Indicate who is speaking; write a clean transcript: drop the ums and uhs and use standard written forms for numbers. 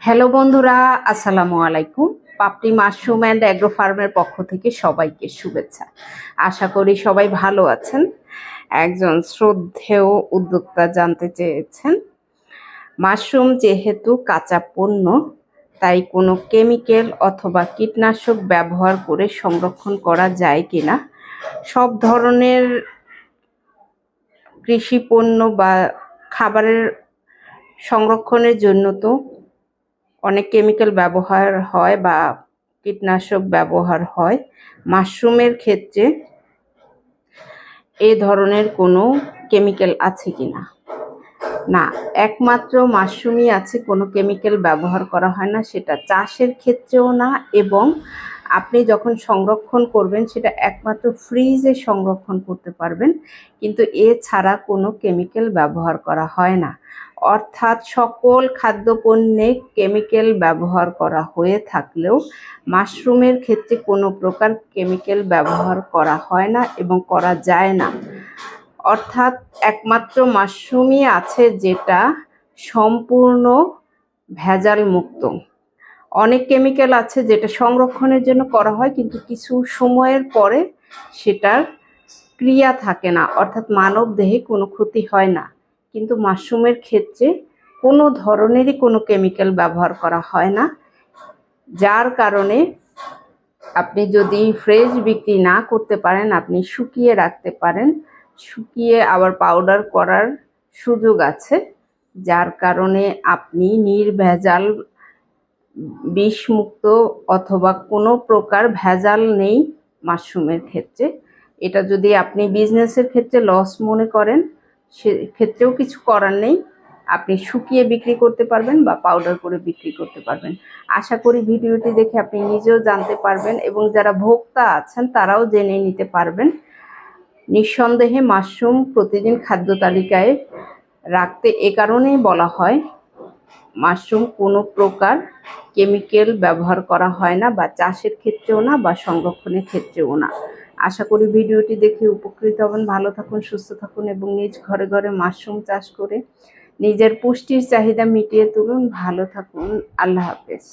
Speaker 1: Hello বন্ধুরা, আসসালামু আলাইকুম। পাপড়ি মাশরুম অ্যান্ড অ্যাগ্রো ফার্মের পক্ষ থেকে সবাইকে শুভেচ্ছা। আশা করি সবাই ভালো আছেন। একজন শ্রদ্ধেয় উদ্যোক্তা জানতে চেয়েছেন, মাশরুম যেহেতু কাঁচা পণ্য, তাই কোনো কেমিক্যাল অথবা কীটনাশক ব্যবহার করে সংরক্ষণ করা যায় কিনা। সব ধরনের কৃষি পণ্য বা খাবারের সংরক্ষণের জন্য তো অনেক কেমিক্যাল ব্যবহার হয় বা কীটনাশক ব্যবহার হয়। মাশরুমের ক্ষেত্রে এ ধরনের কোনো কেমিক্যাল আছে কিনা? না, একমাত্র মাশরুমই আছে, কোনো কেমিক্যাল ব্যবহার করা হয় না। সেটা চাষের ক্ষেত্রেও না, এবং আপনি যখন সংরক্ষণ করবেন সেটা একমাত্র ফ্রিজে সংরক্ষণ করতে পারবেন, কিন্তু এছাড়া কোনো কেমিক্যাল ব্যবহার করা হয় না। অর্থাৎ সকল খাদ্যপণ্যে কেমিক্যাল ব্যবহার করা হয়ে থাকলেও মাশরুমের ক্ষেত্রে কোনো প্রকার কেমিক্যাল ব্যবহার করা হয় না এবং করা যায় না। অর্থাৎ একমাত্র মাশরুমই আছে যেটা সম্পূর্ণ ভেজাল মুক্ত। অনেক কেমিক্যাল আছে যেটা সংরক্ষণের জন্য করা হয়, কিন্তু কিছু সময়ের পরে সেটার ক্রিয়া থাকে না, অর্থাৎ মানব দেহে কোনো ক্ষতি হয় না। কিন্তু মাশরুমের ক্ষেত্রে কোনো ধরনেরই কোনো কেমিক্যাল ব্যবহার করা হয় না, যার কারণে আপনি যদি ফ্রেশ বিক্রি না করতে পারেন, আপনি শুকিয়ে রাখতে পারেন। শুকিয়ে আবার পাউডার করার সুযোগ আছে, যার কারণে আপনি নির্ভেজাল, বিষমুক্ত অথবা কোনো প্রকার ভেজাল নেই মাশরুমের ক্ষেত্রে। এটা যদি আপনি বিজনেসের ক্ষেত্রে লস মনে করেন, সেক্ষেত্রেও কিছু করার নেই। আপনি শুকিয়ে বিক্রি করতে পারবেন বা পাউডার করে বিক্রি করতে পারবেন। আশা করি ভিডিওটি দেখে আপনি নিজেও জানতে পারবেন এবং যারা ভোক্তা আছেন তারাও জেনে নিতে পারবেন। নিঃসন্দেহে মাশরুম প্রতিদিন খাদ্য তালিকায় রাখতে এ কারণেই বলা হয়, মাশরুম কোনো প্রকার কেমিক্যাল ব্যবহার করা হয় না, বা চাষের ক্ষেত্রেও না, বা সংরক্ষণের ক্ষেত্রেও না। আশা করি ভিডিওটি দেখে উপকৃত হবেন। ভালো থাকুন, সুস্থ থাকুন এবং নিজ ঘরে ঘরে মাশরুম চাষ করে নিজের পুষ্টির চাহিদা মিটিয়ে তুলুন। ভালো থাকুন। আল্লাহ হাফেজ।